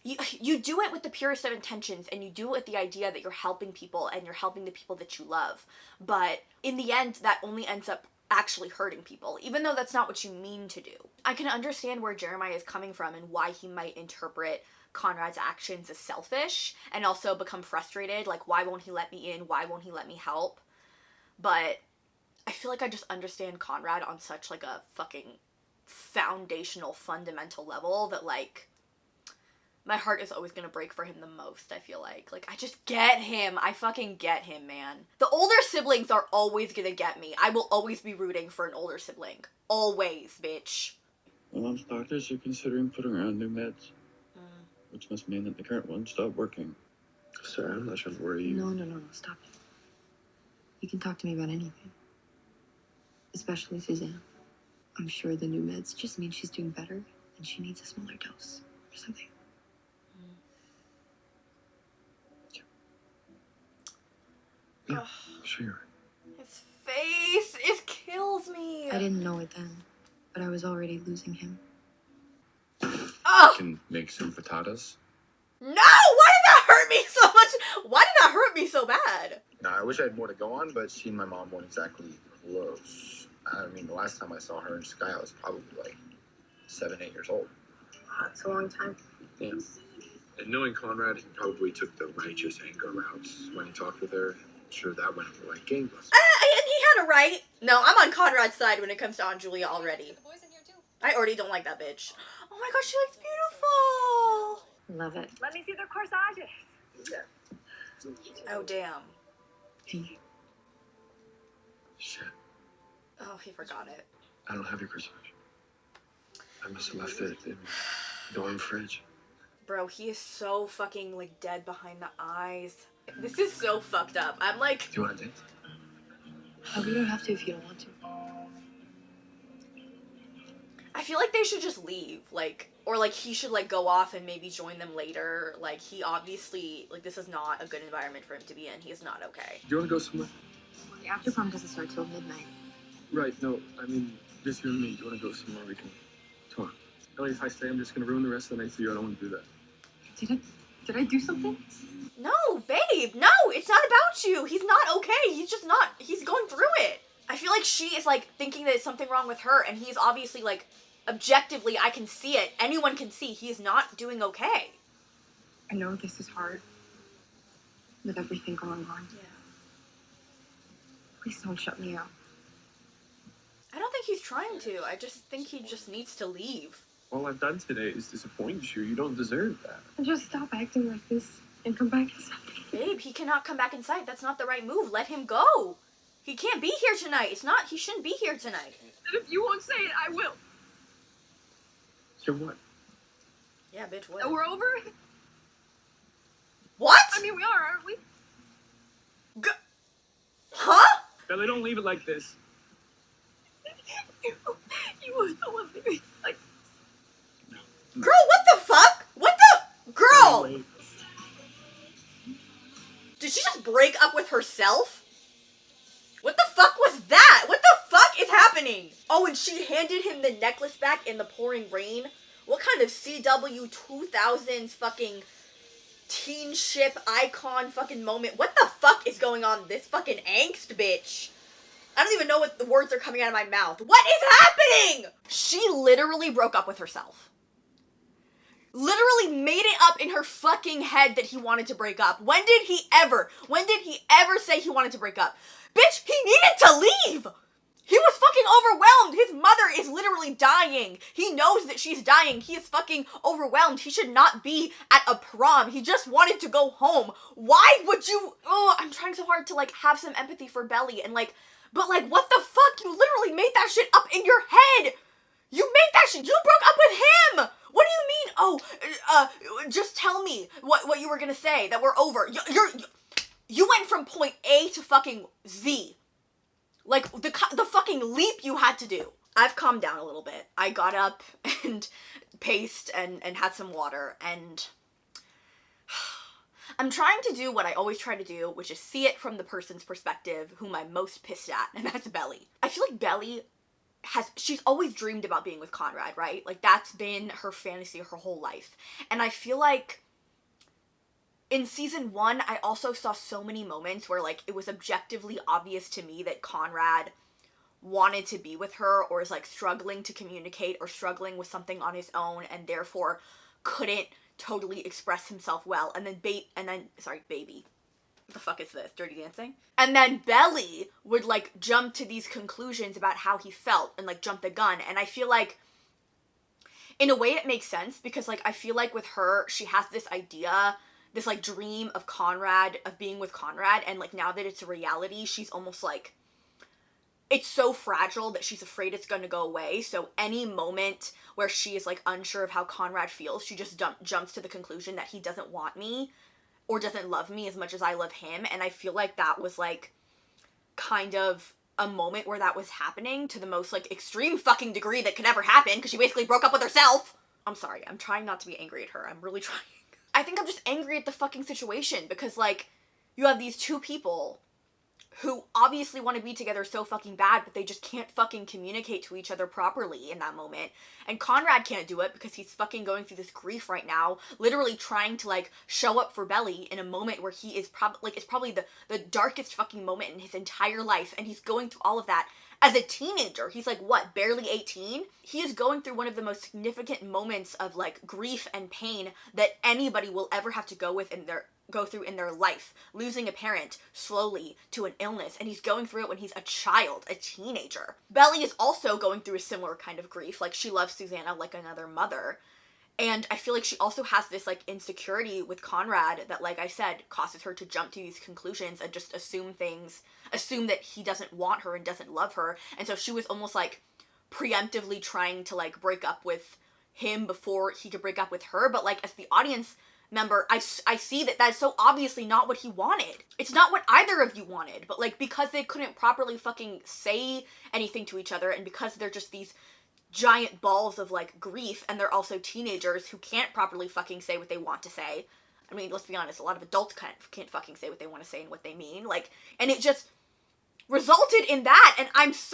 you do it with the purest of intentions, and you do it with the idea that you're helping people, and you're helping the people that you love, but in the end, that only ends up actually hurting people, even though that's not what you mean to do. I can understand where Jeremiah is coming from, and why he might interpret Conrad's actions as selfish, and also become frustrated, like, why won't he let me in, why won't he let me help? But I feel like I just understand Conrad on such, like, a fucking foundational, fundamental level that, like, my heart is always gonna break for him the most, I feel like. Like, I just get him. I fucking get him, man. The older siblings are always gonna get me. I will always be rooting for an older sibling. Always, bitch. My mom's doctors are considering putting her on new meds, which must mean that the current one stopped working. Sorry, I'm not trying to worry you. No, stop it. You can talk to me about anything. Especially Suzanne. I'm sure the new meds just mean she's doing better and she needs a smaller dose or something. Yeah, sure. His face, it kills me. I didn't know it then, but I was already losing him. Oh, Can make some frittatas. no! Why did that hurt me so much? Why did that hurt me so bad? Now, I wish I had more to go on, but she and my mom weren't exactly close. I mean, the last time I saw her in Sky, I was probably like 7, 8 years old. That's a long time. Yeah. And knowing Conrad, he probably took the righteous anger route when he talked with her. Sure, that went over like gangbusters. And he had a right. No, I'm on Conrad's side when it comes to Aunt Julia already. I already don't like that bitch. Oh my gosh, she looks beautiful. Love it. Let me see their corsages. Oh, damn. Hey, Shit, Oh, he forgot it. I don't have your corsage. I must have left it in the dorm fridge. Bro, he is so fucking, like, dead behind the eyes. This is so fucked up. I'm like, Do you want to dance? we don't have to if you don't want to. I feel like they should just leave, like, or like he should like go off and maybe join them later. Like, he obviously, like, this is not a good environment for him to be in. He is not okay. Do you want to go somewhere? The after prom doesn't start till midnight. Right, no, I mean, just you and me. Do you want to go somewhere we can talk? Ellie, if I stay, I'm just going to ruin the rest of the night for you. I don't want to do that. Did I do something? No, babe, no, it's not about you. He's not okay. He's just not, he's going through it. I feel like she is like thinking that it's something wrong with her, and he's obviously like, objectively, I can see it. Anyone can see he's not doing okay. I know this is hard. With everything going on. Yeah. Please don't shut me out. I don't think he's trying to. I just think he just needs to leave. All I've done today is disappoint you. You don't deserve that. And just stop acting like this and come back inside. Babe, he cannot come back inside. That's not the right move. Let him go. He can't be here tonight. It's not, he shouldn't be here tonight. And if you won't say it, I will. So what? Yeah, bitch, That what? we're over? What? I mean, we are, aren't we? Huh? Belly, don't leave it like this. You were the one that made like. Girl, what the fuck? What the? Girl! Wait. Did she just break up with herself? What the fuck was that? What the fuck is happening? Oh, and she handed him the necklace back in the pouring rain? What kind of CW 2000s fucking teen ship icon fucking moment? What the fuck is going on? This fucking angst bitch. I don't even know what the words are coming out of my mouth. What is happening? She literally broke up with herself. Literally made it up in her fucking head that he wanted to break up. When did he ever say he wanted to break up? Bitch, he needed to leave! He was fucking overwhelmed! His mother is literally dying! He knows that she's dying! He is fucking overwhelmed! He should not be at a prom! He just wanted to go home! Why would you— oh, I'm trying so hard to, like, have some empathy for Belly and, like, but, like, what the fuck? You literally made that shit up in your head! You made that shit— you broke up with him! What do you mean? Oh, just tell me what you were gonna say, that we're over. You went from point A to fucking Z. Like, the fucking leap you had to do. I've calmed down a little bit. I got up and paced and had some water, and I'm trying to do what I always try to do, which is see it from the person's perspective whom I'm most pissed at, and that's Belly. I feel like Belly she's always dreamed about being with Conrad, right? Like, that's been her fantasy her whole life. And I feel like in season 1, I also saw so many moments where, like, it was objectively obvious to me that Conrad wanted to be with her, or is, like, struggling to communicate or struggling with something on his own, and therefore couldn't totally express himself well. And then baby. What the fuck is this? Dirty Dancing? And then Belly would, like, jump to these conclusions about how he felt and, like, jump the gun. And I feel like, in a way, it makes sense because, like, I feel like with her, she has this idea, this, like, dream of Conrad, of being with Conrad. And, like, now that it's a reality, she's almost, like, it's so fragile that she's afraid it's going to go away. So any moment where she is, like, unsure of how Conrad feels, she just jumps to the conclusion that he doesn't want me or doesn't love me as much as I love him. And I feel like that was, like, kind of a moment where that was happening to the most, like, extreme fucking degree that could ever happen, because she basically broke up with herself. I'm sorry, I'm trying not to be angry at her. I'm really trying. I think I'm just angry at the fucking situation, because, like, you have these two people who obviously want to be together so fucking bad, but they just can't fucking communicate to each other properly in that moment. And Conrad can't do it because he's fucking going through this grief right now, literally trying to, like, show up for Belly in a moment where he is it's probably the darkest fucking moment in his entire life, and he's going through all of that as a teenager. He's, like, what, barely 18? He is going through one of the most significant moments of, like, grief and pain that anybody will ever have to go through in their life, losing a parent slowly to an illness, and he's going through it when he's a child, a teenager. Belly is also going through a similar kind of grief. Like, she loves Susanna like another mother, and I feel like she also has this, like, insecurity with Conrad that, like I said, causes her to jump to these conclusions and just assume that he doesn't want her and doesn't love her, and so she was almost, like, preemptively trying to, like, break up with him before he could break up with her. But, like, as the audience member, I see that that's so obviously not what he wanted. It's not what either of you wanted, but, like, because they couldn't properly fucking say anything to each other, and because they're just these giant balls of, like, grief, and they're also teenagers who can't properly fucking say what they want to say. I mean, let's be honest, a lot of adults can't fucking say what they want to say and what they mean, like, and it just resulted in that, and I'm just,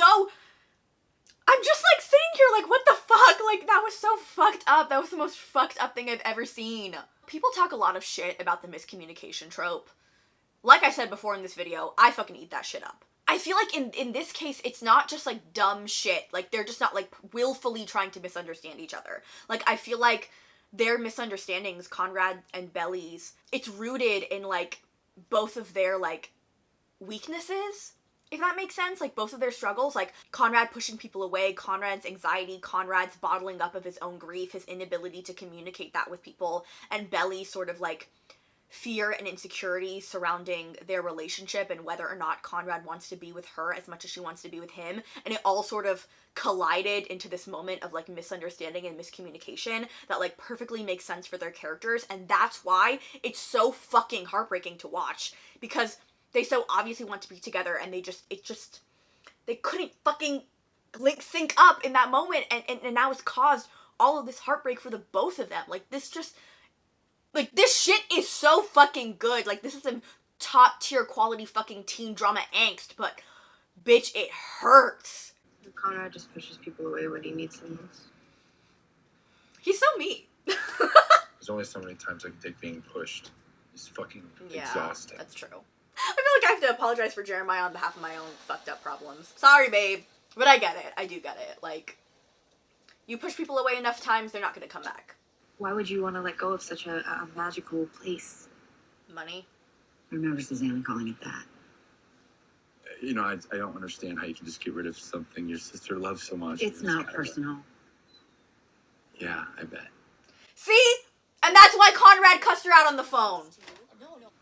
like, sitting here like, what the fuck? Like, that was so fucked up. That was the most fucked up thing I've ever seen. People talk a lot of shit about the miscommunication trope. Like I said before in this video, I fucking eat that shit up. I feel like in this case, it's not just, like, dumb shit. Like, they're just not, like, willfully trying to misunderstand each other. Like, I feel like their misunderstandings, Conrad and Belly's, it's rooted in, like, both of their, like, weaknesses, if that makes sense. Like, both of their struggles, like, Conrad pushing people away, Conrad's anxiety, Conrad's bottling up of his own grief, his inability to communicate that with people, and Belly sort of, like, fear and insecurity surrounding their relationship and whether or not Conrad wants to be with her as much as she wants to be with him, and it all sort of collided into this moment of like misunderstanding and miscommunication that like perfectly makes sense for their characters, and that's why it's so fucking heartbreaking to watch, because they so obviously want to be together and they couldn't fucking sync up in that moment, and now it's caused all of this heartbreak for the both of them. Like this shit is so fucking good. Like, this is some top tier quality fucking teen drama angst, but bitch, it hurts. Conrad just pushes people away when he needs them most. He's so mean. There's only so many times I can take being pushed. It's fucking exhausting. That's true. I feel like I have to apologize for Jeremiah on behalf of my own fucked up problems. Sorry, babe. But I get it. I do get it. Like, you push people away enough times, they're not gonna come back. Why would you want to let go of such a magical place? Money. I remember Susanna calling it that. You know, I don't understand how you can just get rid of something your sister loves so much. It's not personal. Yeah, I bet. See? And that's why Conrad cussed her out on the phone.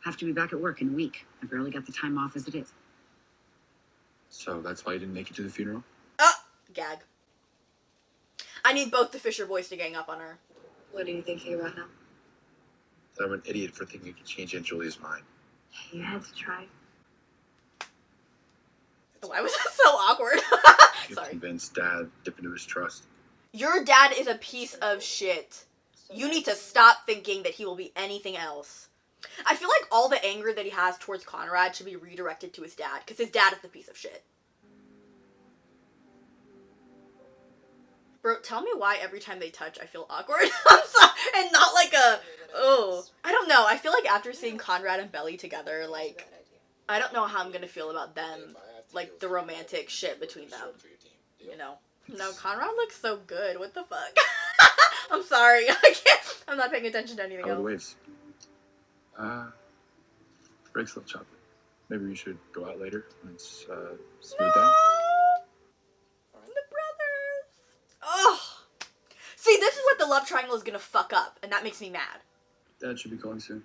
Have to be back at work in a week. I barely got the time off as it is. So that's why you didn't make it to the funeral? Gag. I need both the Fisher boys to gang up on her. What are you thinking about now? That I'm an idiot for thinking you could change Aunt Julia's mind. You had to try. Why was that so awkward? You Sorry. convinced Dad dip into his trust. Your dad is a piece of shit. You need to stop thinking that he will be anything else. I feel like all the anger that he has towards Conrad should be redirected to his dad, because his dad is a piece of shit. Bro, tell me why every time they touch I feel awkward. I'm sorry, and not like I don't know. I feel like after seeing Conrad and Belly together, like, I don't know how I'm gonna feel about them, like, the romantic shit between them, you know? No, Conrad looks so good. What the fuck? I'm sorry. I'm not paying attention to anything How are the else. waves? Break's a little choppy. Maybe we should go out later when it's smooth down. The brothers. Ugh. See, this is what the love triangle is gonna fuck up, and that makes me mad. Dad should be calling soon.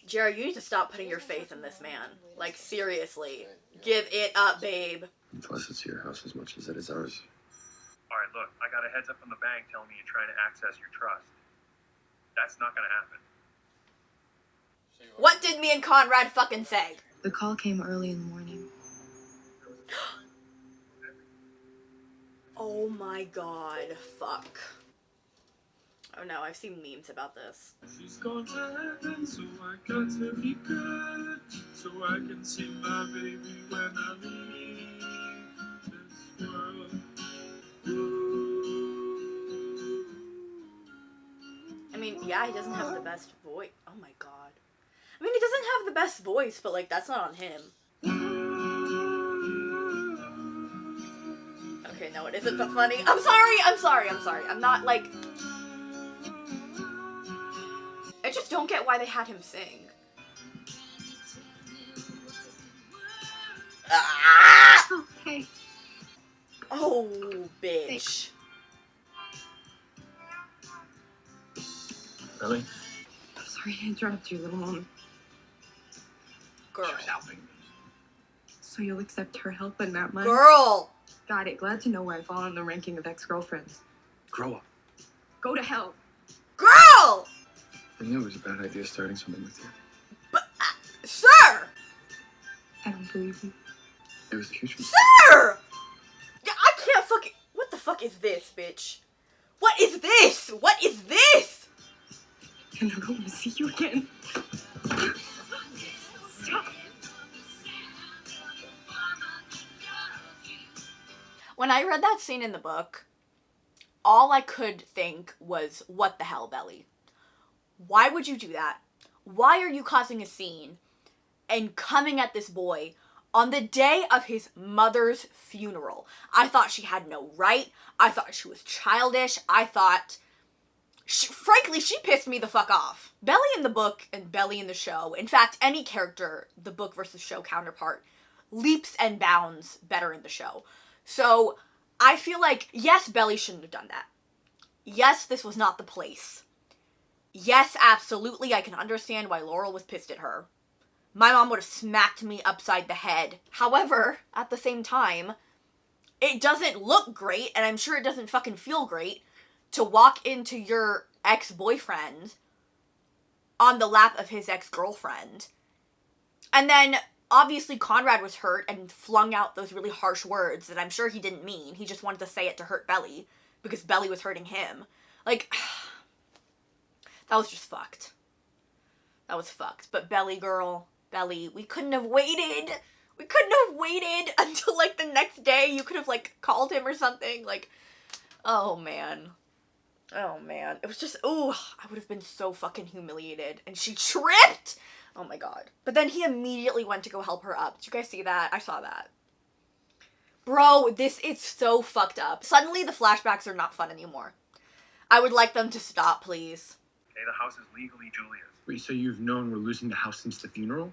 Jared, you need to stop putting your faith in this man. Like, seriously. Give it up, babe. Plus, it's your house as much as it is ours. All right, look, I got a heads up from the bank telling me you're trying to access your trust. That's not going to happen. What did me and Conrad fucking say? The call came early in the morning. Oh my god. Fuck. Oh no, I've seen memes about this. She's gone to heaven, so I got to be good, so I can see my baby when I leave this world. Ooh. I mean, yeah, he doesn't have the best voice. Oh my god. I mean, he doesn't have the best voice, but like, that's not on him. Okay, no, it isn't that funny. I'm sorry. I'm not like... I just don't get why they had him sing. Ah! Okay. Oh, bitch. Really? Sorry to interrupt you, little moment. Girl. She was helping me. So you'll accept her help and not mine? Girl! Got it. Glad to know where I fall in the ranking of ex-girlfriends. Grow up. Go to hell. Girl! I knew it was a bad idea starting something with you. But, sir! I don't believe you. It was a huge mistake. Sir! Yeah, I can't fucking... What the fuck is this, bitch? What is this? What is this? And I don't want to see you again. Stop. When I read that scene in the book, all I could think was, what the hell, Belly? Why would you do that? Why are you causing a scene and coming at this boy on the day of his mother's funeral? I thought she had no right. I thought she was childish. I thought... frankly, she pissed me the fuck off. Belly in the book and Belly in the show, in fact, any character, the book versus show counterpart, leaps and bounds better in the show. So, I feel like, yes, Belly shouldn't have done that. Yes, this was not the place. yes, absolutely, I can understand why Laurel was pissed at her. My mom would have smacked me upside the head. However, at the same time, it doesn't look great, and I'm sure it doesn't fucking feel great, to walk into your ex-boyfriend on the lap of his ex-girlfriend. And then, obviously, Conrad was hurt and flung out those really harsh words that I'm sure he didn't mean. He just wanted to say it to hurt Belly, because Belly was hurting him. Like, that was just fucked. That was fucked. But Belly girl, Belly, we couldn't have waited. We couldn't have waited until, like, the next day. You could have, like, called him or something. Like, oh, man. Oh, man. It was just, ooh, I would have been so fucking humiliated. And she tripped! Oh, my God. But then he immediately went to go help her up. Did you guys see that? I saw that. Bro, this is so fucked up. Suddenly, the flashbacks are not fun anymore. I would like them to stop, please. Okay, the house is legally Julia's. Wait, so you've known we're losing the house since the funeral?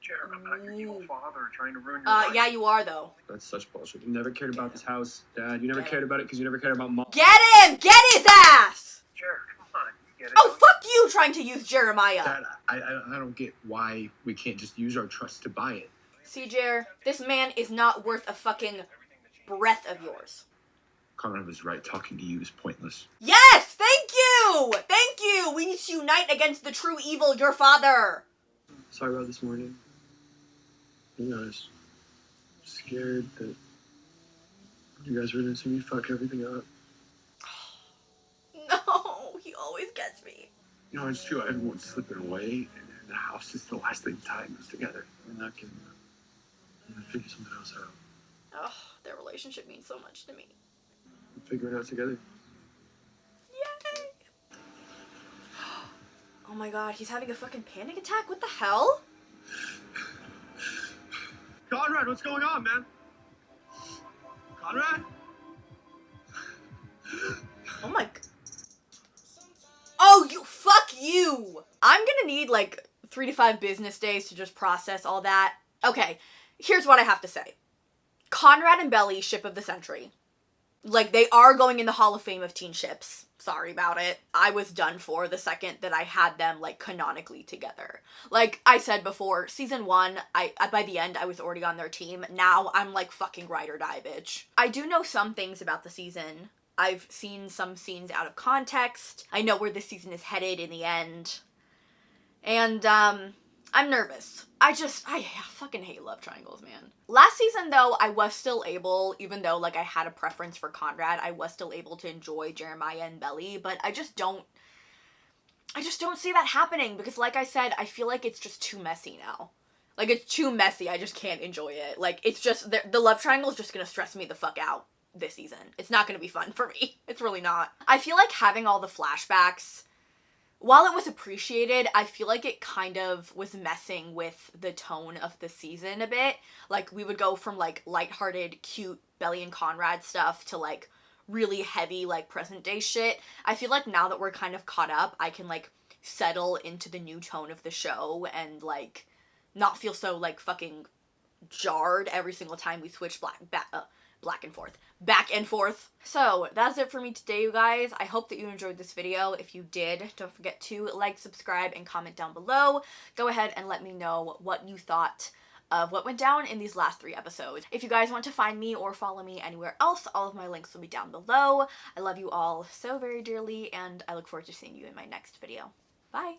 Jared, I'm not your evil father trying to ruin your life. Yeah, you are, though. That's such bullshit. You never cared about this house, Dad. You never cared about it because you never cared about Mom. Get him! Get his ass! Jared, come on. You get it. Oh, fuck you trying to use Jeremiah. Dad, I don't get why we can't just use our trust to buy it. See, Jer, this man is not worth a fucking breath of yours. Conrad was right. Talking to you is pointless. Yes! Thank you! Thank you! We need to unite against the true evil, your father! Sorry about this morning. You know, I was scared that you guys were gonna see me fuck everything up. No, he always gets me. You know, I just feel like everyone's slipping away, and the house is the last thing tying us together. And I can figure something else out. Oh, their relationship means so much to me. We'll figure it out together. Yay! Oh my God, he's having a fucking panic attack? What the hell? Conrad, what's going on, man? Conrad? Oh my... Oh, fuck you! I'm gonna need, like, 3 to 5 business days to just process all that. Okay, here's what I have to say. Conrad and Belly, ship of the century. Like, they are going in the Hall of Fame of teen ships. Sorry about it. I was done for the second that I had them, like, canonically together. Like I said before, season 1, by the end, I was already on their team. Now, I'm like fucking ride or die, bitch. I do know some things about the season. I've seen some scenes out of context. I know where this season is headed in the end. And, I'm nervous. I fucking hate love triangles, man. Last season, though, I was still able, even though, like, I had a preference for Conrad, I was still able to enjoy Jeremiah and Belly, but I just don't see that happening, because, like I said, I feel like it's just too messy now. Like, it's too messy, I just can't enjoy it. Like, it's just, the love triangle is just gonna stress me the fuck out this season. It's not gonna be fun for me. It's really not. I feel like having all the flashbacks, while it was appreciated, I feel like it kind of was messing with the tone of the season a bit. Like, we would go from, like, lighthearted, cute Belly and Conrad stuff to, like, really heavy, like, present day shit. I feel like now that we're kind of caught up, I can, like, settle into the new tone of the show and, like, not feel so, like, fucking jarred every single time we switch back and forth. So that's it for me today, you guys. I hope that you enjoyed this video. If you did, don't forget to like, subscribe, and comment down below. Go ahead and let me know what you thought of what went down in these last 3 episodes. If you guys want to find me or follow me anywhere else, all of my links will be down below. I love you all so very dearly, and I look forward to seeing you in my next video. Bye!